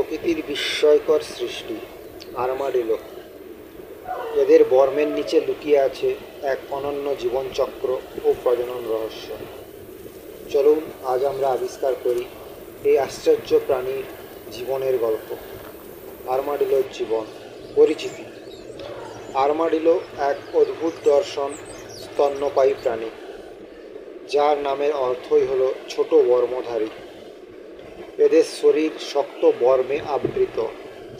প্রকৃতির বিস্ময়কর সৃষ্টি আর্মাডিলো। এদের বর্মের নিচে লুকিয়ে আছে এক অনন্য জীবনচক্র ও প্রজনন রহস্য। চলুন আজ আমরা আবিষ্কার করি এই আশ্চর্য প্রাণীর জীবনের গল্প। আর্মাডিলোর জীবন পরিচিতি। আর্মাডিলো এক অদ্ভুত দর্শন স্তন্যপায়ী প্রাণী, যার নামের অর্থই হলো ছোট বর্মধারী। এদের শরীর শক্ত বর্মে আবৃত,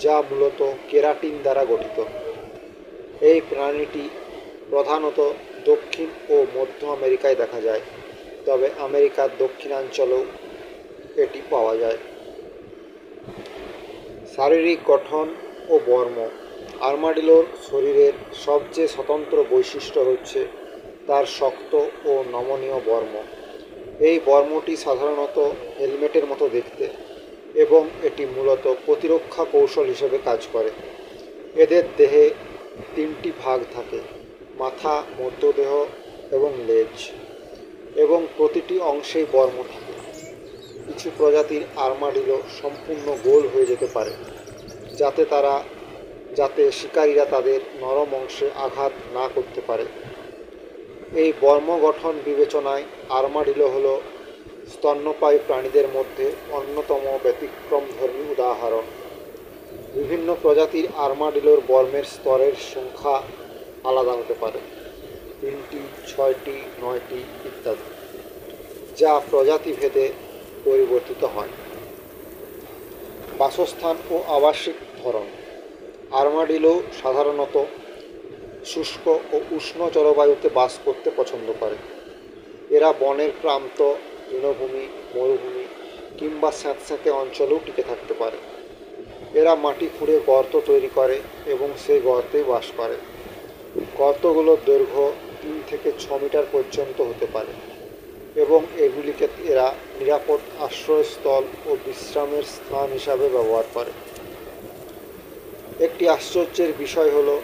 যা মূলত কেরাটিন দ্বারা গঠিত। এই প্রাণীটি প্রধানত দক্ষিণ ও মধ্য আমেরিকায় দেখা যায়, তবে আমেরিকার দক্ষিণাঞ্চলেও এটি পাওয়া যায়। শারীরিক গঠন ও বর্ম। আর্মাডিলোর শরীরের সবচেয়ে স্বতন্ত্র বৈশিষ্ট্য হচ্ছে তার শক্ত ও নমনীয় বর্ম। এই বর্মটি সাধারণত হেলমেটের মতো দেখতে এবং এটি মূলত প্রতিরক্ষা কৌশল হিসেবে কাজ করে। এদের দেহে তিনটি ভাগ থাকে: মাথা, মধ্যদেহ এবং লেজ, এবং প্রতিটি অংশেই বর্ম থাকে। কিছু প্রজাতির আর্মাডিলো সম্পূর্ণ গোল হয়ে যেতে পারে, যাতে শিকারীরা তাদের নরম অংশে আঘাত না করতে পারে। এই বর্ম গঠন বিবেচনায় আর্মাডিলো হলো স্তন্যপায়ী প্রাণীদের মধ্যে অন্যতম ব্যতিক্রমধর্মী উদাহরণ। বিভিন্ন প্রজাতির আর্মাডিলোর বর্মের স্তরের সংখ্যা আলাদা হতে পারে, 3টি, 6টি, 9টি ইত্যাদি, যা প্রজাতিভেদে পরিবর্তিত হয়। বাসস্থান ও আবাসিক ধরন। আর্মাডিলো সাধারণত শুষ্ক ও উষ্ণ জলবায়ুতে বাস করতে পছন্দ করে। এরা বনের প্রান্ত, তৃণভূমি, মরুভূমি কিংবা স্যাঁতস্যাঁতে অঞ্চলেও টিকে থাকতে পারে। এরা মাটি খুঁড়ে গর্ত তৈরি করে এবং সেই গর্তেই বাস করে। গর্তগুলোর দৈর্ঘ্য 3 থেকে 6 মিটার পর্যন্ত হতে পারে এবং এগুলিকে এরা নিরাপদ আশ্রয়স্থল ও বিশ্রামের স্থান হিসাবে ব্যবহার করে। একটি আশ্চর্যের বিষয় হলো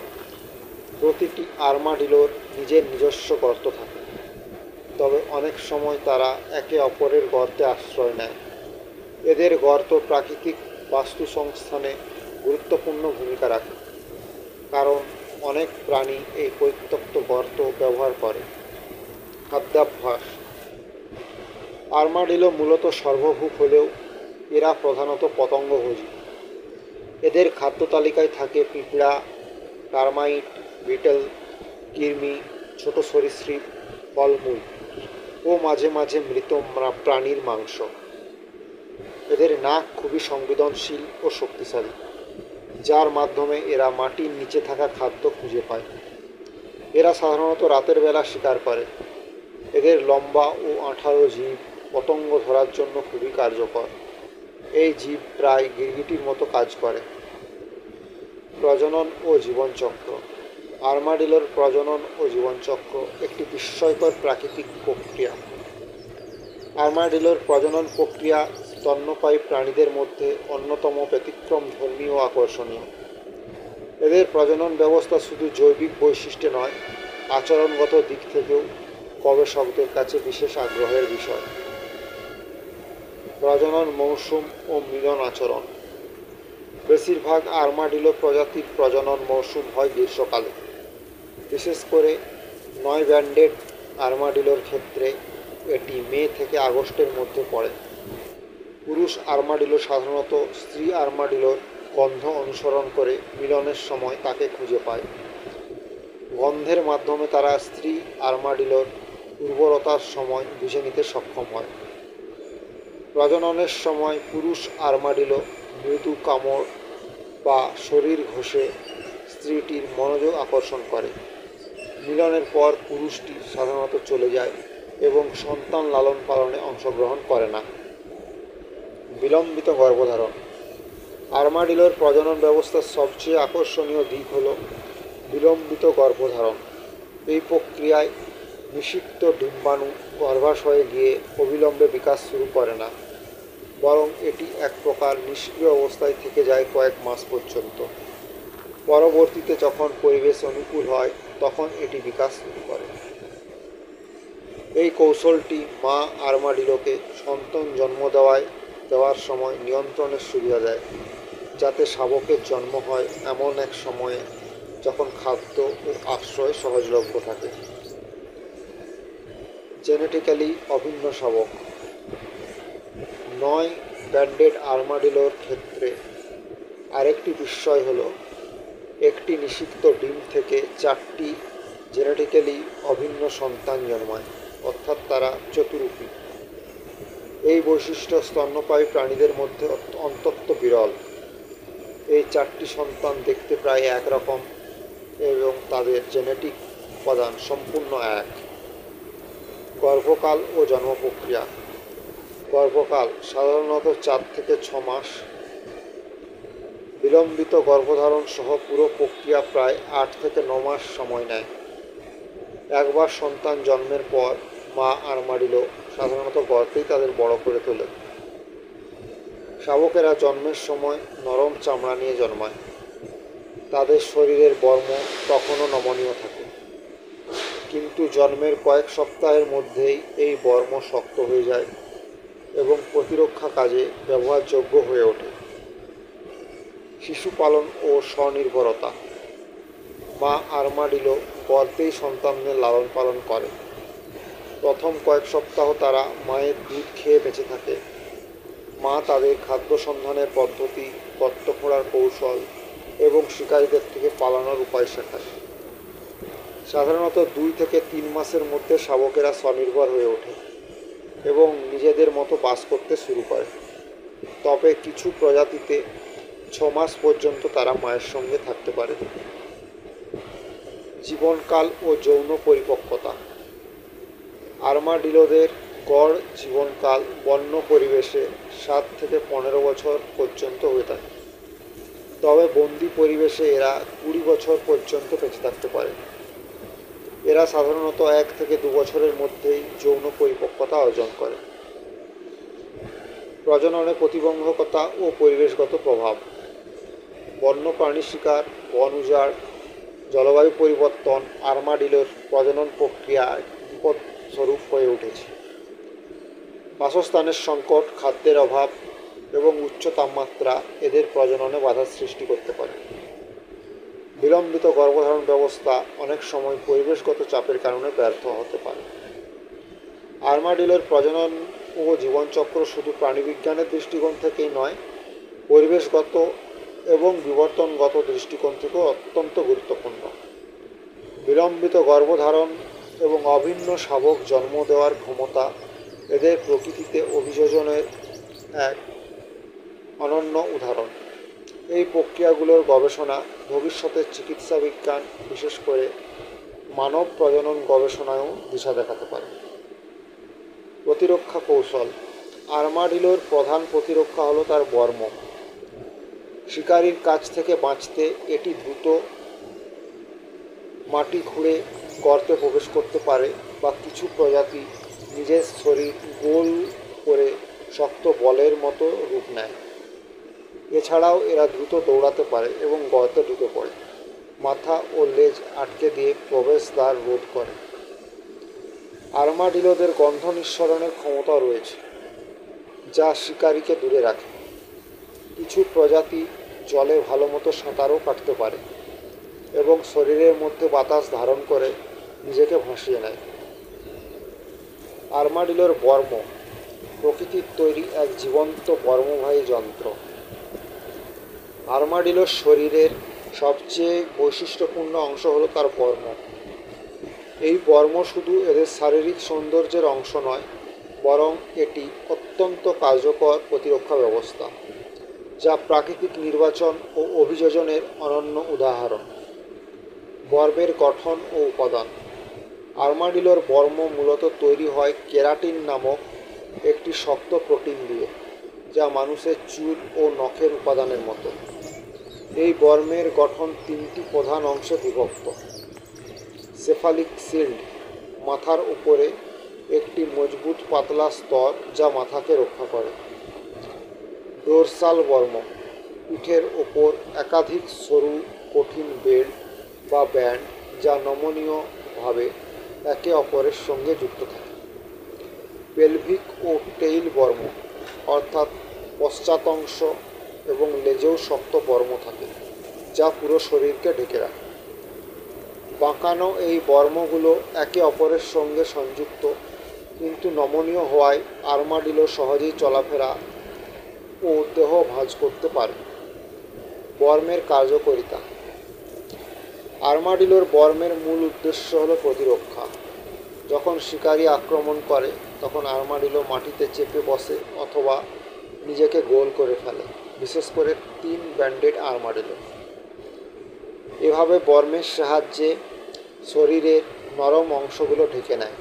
প্রতিটি আর্মাডিলোর নিজস্ব গর্ত থাকে, তবে অনেক সময় তারা একে অপরের গর্তে আশ্রয় নেয়। এদের গর্ত প্রাকৃতিক বাস্তুসংস্থানে গুরুত্বপূর্ণ ভূমিকা রাখে, কারণ অনেক প্রাণী এই পরিত্যক্ত গর্ত ব্যবহার করে। খাদ্যাভ্যাস। আর্মাডিলো মূলত সর্বভুক হলেও এরা প্রধানত পতঙ্গভোজী। এদের খাদ্য তালিকায় থাকে পিঁপড়া, টারমাইট, বিটল, কৃমি, ছোট সরীসৃপ, ফলমূল ও মাঝে মাঝে মৃত প্রাণীর মাংস। এদের নাক খুবই সংবেদনশীল ও শক্তিশালী, যার মাধ্যমে এরা মাটির নিচে থাকা খাদ্য খুঁজে পায়। এরা সাধারণত রাতের বেলা শিকার করে। এদের লম্বা ও আঠালো জিভ পতঙ্গ ধরার জন্য খুবই কার্যকর। এই জীব প্রায় গিরগিটির মতো কাজ করে। প্রজনন ও জীবনচক্র। আর্মাডিলোর প্রজনন ও জীবনচক্র একটি বিস্ময়কর প্রাকৃতিক প্রক্রিয়া। আর্মাডিলোর প্রজনন প্রক্রিয়া স্তন্যপায়ী প্রাণীদের মধ্যে অন্যতম ব্যতিক্রমধর্মী ও আকর্ষণীয়। এদের প্রজনন ব্যবস্থা শুধু জৈবিক বৈশিষ্ট্যে নয়, আচরণগত দিক থেকেও গবেষকদের কাছে বিশেষ আগ্রহের বিষয়। প্রজনন মৌসুম ও মিলন আচরণ। বেশিরভাগ আর্মাডিলো প্রজাতির প্রজনন মৌসুম হয় গ্রীষ্মকালে। বিশেষ করে 9 ব্যান্ডেড আর্মাডিলোর ক্ষেত্রে এটি মে থেকে আগস্টের মধ্যে পড়ে। পুরুষ আর্মাডিলো সাধারণত স্ত্রী আর্মাডিলোর গন্ধ অনুসরণ করে মিলনের সময় তাকে খুঁজে পায়। গন্ধের মাধ্যমে তারা স্ত্রী আর্মাডিলোর উর্বরতার সময় বুঝে নিতে সক্ষম হয়। প্রজননের সময় পুরুষ আর্মাডিলো মৃদু কামড় বা শরীর ঘষে স্ত্রীটির মনোযোগ আকর্ষণ করে। মিলনের পর পুরুষটি সাধারণত চলে যায় এবং সন্তান লালন পালনে অংশগ্রহণ করে না। বিলম্বিত গর্ভধারণ। আর্মাডিলোর প্রজনন ব্যবস্থার সবচেয়ে আকর্ষণীয় দিক হল বিলম্বিত গর্ভধারণ। এই প্রক্রিয়ায় নিষিক্ত ডিম্বাণু গর্ভাশয়ে গিয়ে অবিলম্বে বিকাশ শুরু করে না, বরং এটি এক প্রকার নিষ্ক্রিয় অবস্থায় থেকে যায় কয়েক মাস পর্যন্ত। পরবর্তীতে যখন পরিবেশ অনুকূল হয়, তখন এটি বিকাশ শুরু করে। এই কৌশলটি মা আর্মাডিলোকে সন্তান জন্ম দেওয়ার সময় নিয়ন্ত্রণের সুবিধা দেয়। যাতে শাবকের জন্ম হয় এমন এক সময়ে যখন খাদ্য ও আশ্রয় সহজলভ্য থাকে। জেনেটিক্যালি অভিন্ন শাবক। 9 ব্যান্ডেড আর্মাডিলোর ক্ষেত্রে আরেকটি বিস্ময় হলো একটি নিষিক্ত ডিম থেকে 4টি জেনেটিক্যালি অভিন্ন সন্তান জন্মায়, অর্থাৎ তারা চতুরূপী। এই বৈশিষ্ট্য স্তন্যপায়ী প্রাণীদের মধ্যে অত্যন্ত বিরল। এই 4টি সন্তান দেখতে প্রায় একরকম এবং তাদের জেনেটিক উপাদান সম্পূর্ণ এক। গর্ভকাল ও জন্ম প্রক্রিয়া। গর্ভকাল সাধারণত 4 থেকে 6 মাস। বিলম্বিত গর্ভধারণ সহ পুরো প্রক্রিয়া প্রায় 8 থেকে 9 মাস সময় নেয়। একবার সন্তান জন্মের পর মা আর্মাডিলো সাধারণত গর্ভেই তাদের বড় করে তোলে। শাবকেরা জন্মের সময় নরম চামড়া নিয়ে জন্মায়। তাদের শরীরের বর্ম তখনও নমনীয় থাকে, কিন্তু জন্মের কয়েক সপ্তাহের মধ্যেই এই বর্ম শক্ত হয়ে যায় এবং প্রতিরক্ষা কাজে ব্যবহারযোগ্য হয়ে ওঠে। শিশু পালন ও স্বনির্ভরতা। মা আর্মাডিলো গর্ভেই সন্তানদের লালন পালন করে। প্রথম কয়েক সপ্তাহ তারা মায়ের দুধ খেয়ে বেঁচে থাকে। মা তাদের খাদ্য সন্ধানের পদ্ধতি, গর্ত খোঁড়ার কৌশল এবং শিকারীদের থেকে পালানোর উপায় শেখায়। সাধারণত 2 থেকে 3 মাসের মধ্যে শাবকেরা স্বনির্ভর হয়ে ওঠে এবং নিজেদের মতো বাস করতে শুরু করে। তবে কিছু প্রজাতিতে 6 মাস পর্যন্ত তারা মায়ের সঙ্গে থাকতে পারে। জীবনকাল ও যৌন পরিপক্কতা। আর্মাডিলোদের গড় জীবনকাল বন্য পরিবেশে 7 থেকে 15 বছর পর্যন্ত হয়ে থাকে, তবে বন্দি পরিবেশে এরা 20 বছর পর্যন্ত বেঁচে থাকতে পারে। এরা সাধারণত 1 থেকে 2 বছরের মধ্যেই যৌন পরিপক্কতা অর্জন করে। প্রজননে প্রতিবন্ধকতা ও পরিবেশগত প্রভাব। বন্যপ্রাণী শিকার, বন উজাড়, জলবায়ু পরিবর্তন আর্মাডিলোর প্রজনন প্রক্রিয়ায় বিপদস্বরূপ হয়ে উঠেছে। বাসস্থানের সংকট, খাদ্যের অভাব এবং উচ্চ তাপমাত্রা এদের প্রজননে বাধার সৃষ্টি করতে পারে। বিলম্বিত গর্ভধারণ ব্যবস্থা অনেক সময় পরিবেশগত চাপের কারণে ব্যর্থ হতে পারে। আর্মাডিলোর প্রজনন ও জীবনচক্র শুধু প্রাণীবিজ্ঞানের দৃষ্টিকোণ থেকেই নয়, পরিবেশগত এবং বিবর্তনগত দৃষ্টিকোণ থেকেও অত্যন্ত গুরুত্বপূর্ণ। বিলম্বিত গর্ভধারণ এবং অভিন্ন শাবক জন্ম দেওয়ার ক্ষমতা এদের প্রকৃতিতে অভিযোজনের এক অনন্য উদাহরণ। এই প্রক্রিয়াগুলোর গবেষণা ভবিষ্যতের চিকিৎসা বিজ্ঞান, বিশেষ করে মানব প্রজনন গবেষণায়ও দিশা দেখাতে পারে। প্রতিরক্ষা কৌশল। আর্মাডিলোর প্রধান প্রতিরক্ষা হলো তার বর্ম। শিকারীর কাছ থেকে বাঁচতে এটি দ্রুত মাটি খুঁড়ে গর্তে প্রবেশ করতে পারে বা কিছু প্রজাতি নিজের শরীর গোল করে শক্ত বলের মতো রূপ নেয়। এছাড়াও এরা দ্রুত দৌড়াতে পারে এবং গর্তে ঢুকে পড়ে, মাথা ও লেজ আটকে দিয়ে প্রবেশদ্বার রোধ করে। আর্মাডিলোদের গন্ধ নিঃসরণের ক্ষমতা রয়েছে, যা শিকারীকে দূরে রাখে। কিছু প্রজাতি জলে ভালোমতো সাঁতারও কাটতে পারে এবং শরীরের মধ্যে বাতাস ধারণ করে নিজেকে ভাসিয়ে নেয়। আর্মাডিলোর বর্ম প্রকৃতির তৈরি এক জীবন্ত বর্মবাহী যন্ত্র। আর্মাডিলোর শরীরের সবচেয়ে বৈশিষ্ট্যপূর্ণ অংশ হলো তার বর্ম। এই বর্ম শুধু এদের শারীরিক সৌন্দর্যের অংশ নয়, বরং এটি অত্যন্ত কার্যকর প্রতিরক্ষা ব্যবস্থা, যা প্রাকৃতিক নির্বাচন ও অভিযোজনের অনন্য উদাহরণ। বর্মের গঠন ও উপাদান। আর্মাডিলোর বর্ম মূলত তৈরি হয় কেরাটিন নামক একটি শক্ত প্রোটিন দিয়ে, যা মানুষের চুল ও নখের উপাদানের মতো। এই বর্মের গঠন 3টি প্রধান অংশে বিভক্ত। সেফালিক শিল্ড, মাথার উপরে একটি মজবুত পাতলা স্তর যা মাথাকে রক্ষা করে। ডোরসাল বর্ম, পিঠের ওপর একাধিক সরু কঠিন বেল্ট বা ব্যান্ড যা নমনীয়ভাবে একে অপরের সঙ্গে যুক্ত থাকে। পেলভিক ও টেইল বর্ম, অর্থাৎ পশ্চাৎ অংশ এবং লেজেও শক্ত বর্ম থাকে, যা পুরো শরীরকে ঢেকে রাখে। বাঁকানো এই বর্মগুলো একে অপরের সঙ্গে সংযুক্ত, কিন্তু নমনীয় হওয়ায় আর্মাডিলো সহজেই চলাফেরা ও দেহ ভাঁজ করতে পারে। বর্মের কার্যকারিতা। আর্মাডিলোর বর্মের মূল উদ্দেশ্য হল প্রতিরক্ষা। যখন শিকারী আক্রমণ করে তখন আর্মাডিলো মাটিতে চেপে বসে অথবা নিজেকে গোল করে ফেলে, বিশেষ করে 3 ব্যান্ডেড আর্মাডিলো। এভাবে বর্মের সাহায্যে শরীরের নরম অংশগুলো ঢেকে নেয়,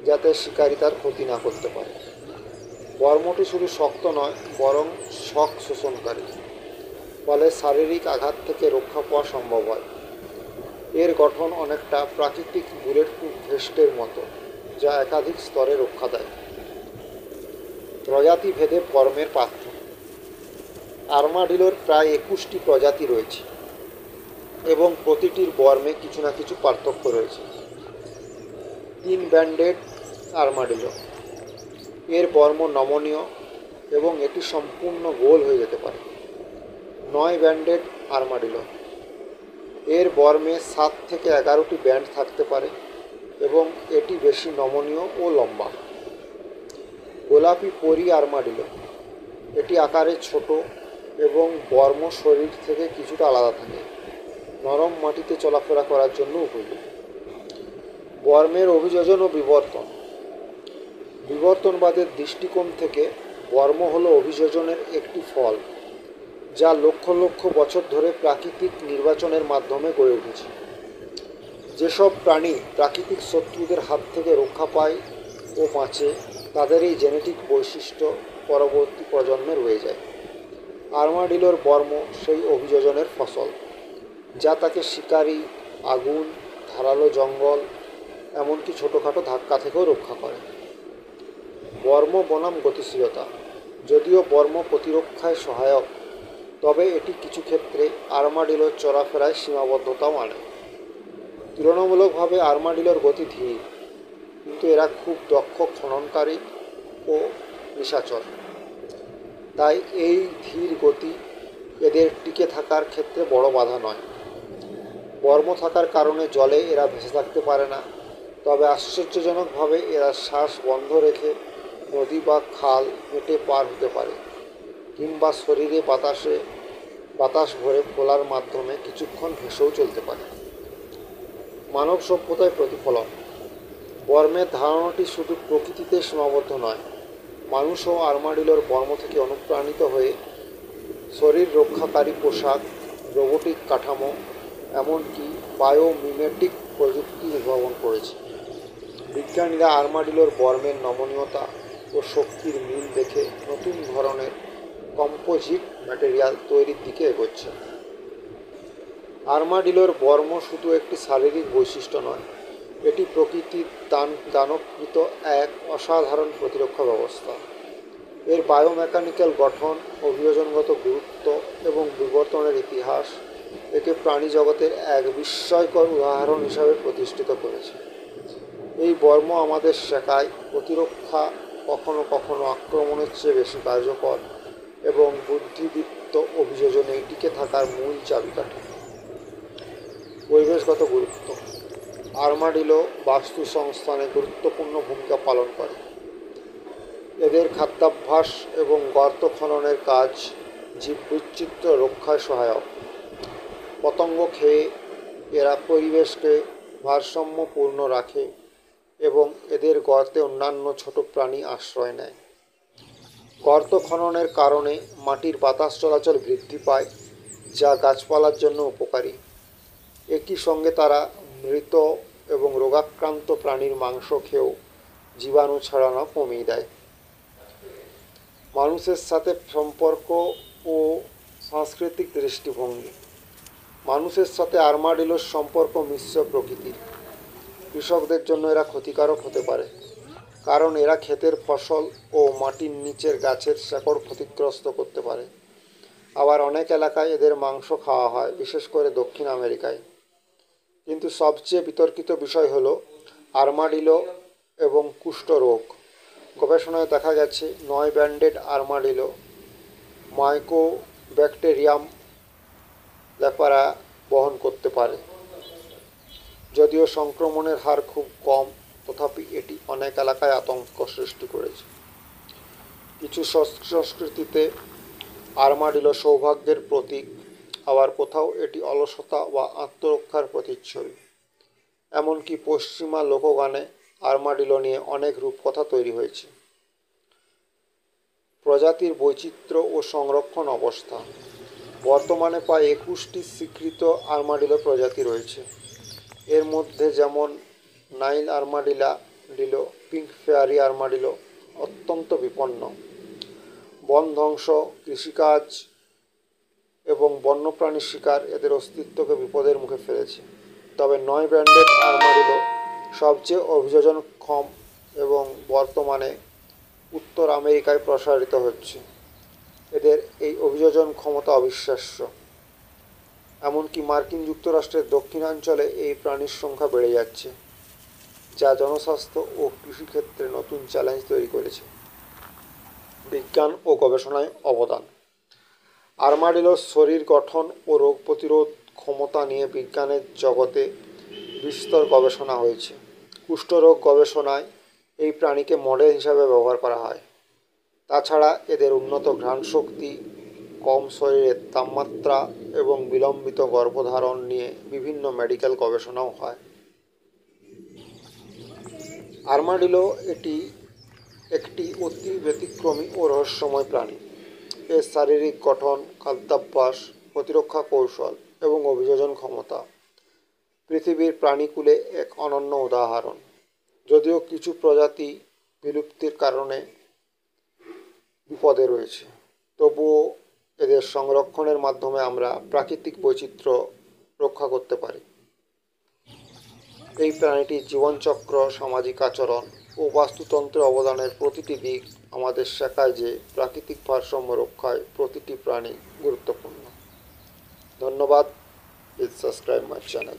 যাতে শিকারী তার ক্ষতি না করতে পারে। বর্মটি শুধু শক্ত নয়, বরং শক শোষণকারী, ফলে শারীরিক আঘাত থেকে রক্ষা পাওয়া সম্ভব হয়। এর গঠন অনেকটা প্রাকৃতিক বুলেট প্রুফ ভেস্টের মতো, যা একাধিক স্তরে রক্ষা দেয়। প্রজাতি ভেদে বর্মের পার্থক্য। আর্মাডিলোর প্রায় 21টি প্রজাতি রয়েছে এবং প্রতিটির বর্মে কিছু না কিছু পার্থক্য রয়েছে। 3 ব্যান্ডেড আর্মাডিলো। এর বর্ম নমনীয় এবং এটি সম্পূর্ণ গোল হয়ে যেতে পারে। 9 ব্যান্ডেড আর্মাডিলো। এর বর্মে 7 থেকে 11টি ব্যান্ড থাকতে পারে এবং এটি বেশি নমনীয় ও লম্বা। গোলাপি পরি আর্মাডিলো। এটি আকারে ছোট এবং বর্ম শরীর থেকে কিছুটা আলাদা থাকে, নরম মাটিতে চলাফেরা করার জন্য উপযোগী। বর্মের অভিযোজন ও বিবর্তন। বিবর্তনবাদের দৃষ্টিকোণ থেকে বর্ম হলো অভিযোজনের একটি ফল, যা লক্ষ লক্ষ বছর ধরে প্রাকৃতিক নির্বাচনের মাধ্যমে গড়ে উঠেছে। যেসব প্রাণী প্রাকৃতিক শত্রুদের হাত থেকে রক্ষা পায় ও বাঁচে, তাদের এই জেনেটিক বৈশিষ্ট্য পরবর্তী প্রজন্মে রয়ে যায়। আর্মাডিলোর বর্ম সেই অভিযোজনের ফসল, যা তাকে শিকারী, আগুন, ধারালো জঙ্গল, এমনকি ছোটোখাটো ধাক্কা থেকেও রক্ষা করে। বর্ম বনাম গতিশীলতা। যদিও বর্ম প্রতিরক্ষায় সহায়ক, তবে এটি কিছু ক্ষেত্রে আর্মাডিলোর চলাফেরায় সীমাবদ্ধতাও আনে। তুলনামূলকভাবে আর্মাডিলোর গতি ধীর, কিন্তু এরা খুব দক্ষ খননকারী ও নিশাচর। তাই এই ধীর গতি এদের টিকে থাকার ক্ষেত্রে বড় বাধা নয়। বর্ম থাকার কারণে জলে এরা ভেসে থাকতে পারে না, তবে আশ্চর্যজনকভাবে এরা শ্বাস বন্ধ রেখে নদী বা খাল হেঁটে পার হতে পারে, কিংবা শরীরে বাতাস ভরে খোলার মাধ্যমে কিছুক্ষণ ভেসেও চলতে পারে। মানব সভ্যতায় প্রতিফলন। বর্মের ধারণাটি শুধু প্রকৃতিতে সীমাবদ্ধ নয়, মানুষও আর্মাডিলোর বর্ম থেকে অনুপ্রাণিত হয়ে শরীর রক্ষাকারী পোশাক, রোবোটিক কাঠামো, এমনকি বায়োমিমেটিক প্রযুক্তি উদ্ভাবন করেছে। বিজ্ঞানীরা আর্মাডিলোর বর্মের নমনীয়তা ও শক্তির মিল দেখে নতুন ধরনের কম্পোজিট ম্যাটেরিয়াল তৈরির দিকে এগোচ্ছে। আর্মাডিলোর বর্ম শুধু একটি শারীরিক বৈশিষ্ট্য নয়, এটি প্রকৃতির দানকৃত এক অসাধারণ প্রতিরক্ষা ব্যবস্থা। এর বায়োমেকানিক্যাল গঠন, অভিযোজনগত গুরুত্ব এবং বিবর্তনের ইতিহাস একে প্রাণী জগতের এক বিস্ময়কর উদাহরণ হিসাবে প্রতিষ্ঠিত করেছে। এই বর্ম আমাদের শেখায় প্রতিরক্ষা কখনো কখনো আক্রমণের চেয়ে বেশি কার্যকর এবং বুদ্ধিদীপ্ত অভিযোজনে টিকে থাকার মূল চাবিকাঠি। পরিবেশগত গুরুত্ব। আর্মাডিলো বাস্তু সংস্থানে গুরুত্বপূর্ণ ভূমিকা পালন করে। এদের খাদ্যাভ্যাস এবং গর্ত খননের কাজ জীববৈচিত্র্য রক্ষায় সহায়ক। পতঙ্গ খেয়ে এরা পরিবেশকে ভারসাম্যপূর্ণ রাখে এবং এদের গর্তে অন্যান্য ছোট প্রাণী আশ্রয় নেয়। গর্ত খননের কারণে মাটির বাতাস চলাচল বৃদ্ধি পায়, যা গাছপালার জন্য উপকারী। একই সঙ্গে তারা মৃত এবং রোগাক্রান্ত প্রাণীর মাংস খেয়েও জীবাণু ছড়ানো কমিয়ে দেয়। মানুষের সাথে সম্পর্ক ও সাংস্কৃতিক দৃষ্টিভঙ্গি। মানুষের সাথে আর্মাডিলোর সম্পর্ক মিশ্র প্রকৃতির। কৃষকদের জন্য এরা ক্ষতিকারক হতে পারে, কারণ এরা ক্ষেতের ফসল ও মাটির নিচের গাছের শেকড় ক্ষতিগ্রস্ত করতে পারে। আবার অনেক এলাকায় এদের মাংস খাওয়া হয়, বিশেষ করে দক্ষিণ আমেরিকায়। কিন্তু সবচেয়ে বিতর্কিত বিষয় হলো আর্মাডিলো এবং কুষ্ঠরোগ। গবেষণায় দেখা গেছে 9 ব্যান্ডেড আর্মাডিলো ব্যাকটেরিয়াম ল্যাপারা বহন করতে পারে। যদিও সংক্রমণের হার খুব কম, তথাপি এটি অনেক এলাকায় আতঙ্ক সৃষ্টি করেছে। কিছু সংস্কৃতিতে আর্মাডিলো সৌভাগ্যের প্রতীক, আবার কোথাও এটি অলসতা বা আত্মরক্ষার প্রতিচ্ছবি। এমনকি পশ্চিমা লোকগানে আর্মাডিলো নিয়ে অনেক রূপকথা তৈরি হয়েছে। প্রজাতির বৈচিত্র্য ও সংরক্ষণ অবস্থা। বর্তমানে প্রায় 21টি স্বীকৃত আর্মাডিলো প্রজাতি রয়েছে। এর মধ্যে যেমন Nile armadillo, pink fairy armadillo অত্যন্ত বিপন্ন। বন ধ্বংস, কৃষিকাজ এবং বন্যপ্রাণী শিকার এদের অস্তিত্বকে বিপদের মুখে ফেলেছে। তবে 9 ব্র্যান্ডেড আর্মাডিলো সবচেয়ে অভিযোজনক্ষম এবং বর্তমানে উত্তর আমেরিকায় প্রসারিত হচ্ছে। এদের এই অভিযোজন ক্ষমতা অবিশ্বাস্য। এমনকি মার্কিন যুক্তরাষ্ট্রের দক্ষিণাঞ্চলে এই প্রাণীর সংখ্যা বেড়ে যাচ্ছে, যা জনস্বাস্থ্য ও কৃষিক্ষেত্রে নতুন চ্যালেঞ্জ তৈরি করেছে। বিজ্ঞান ও গবেষণায় অবদান। আর্মাডিলোর শরীর গঠন ও রোগ প্রতিরোধ ক্ষমতা নিয়ে বিজ্ঞানের জগতে বিস্তর গবেষণা হয়েছে। কুষ্ঠরোগ গবেষণায় এই প্রাণীকে মডেল হিসাবে ব্যবহার করা হয়। তাছাড়া এদের উন্নত ঘ্রাণশক্তি, কম শরীরের তাপমাত্রা এবং বিলম্বিত গর্ভধারণ নিয়ে বিভিন্ন মেডিকেল গবেষণাও হয়। আর্মাডিলো একটি অতি ব্যতিক্রমী ও রহস্যময় প্রাণী। এর শারীরিক গঠন, খাদ্যাভ্যাস, প্রতিরক্ষা কৌশল এবং অভিযোজন ক্ষমতা পৃথিবীর প্রাণীকুলে এক অনন্য উদাহরণ। যদিও কিছু প্রজাতি বিলুপ্তির কারণে বিপদে রয়েছে, তবুও এদের সংরক্ষণের মাধ্যমে আমরা প্রাকৃতিক বৈচিত্র্য রক্ষা করতে পারি। এই প্রাণীটির জীবনচক্র, সামাজিক আচরণ ও বাস্তুতন্ত্রে অবদানের প্রতিটি দিক আমাদের শেখায় যে প্রাকৃতিক ভারসাম্য রক্ষায় প্রতিটি প্রাণী গুরুত্বপূর্ণ। ধন্যবাদ। Please subscribe my channel.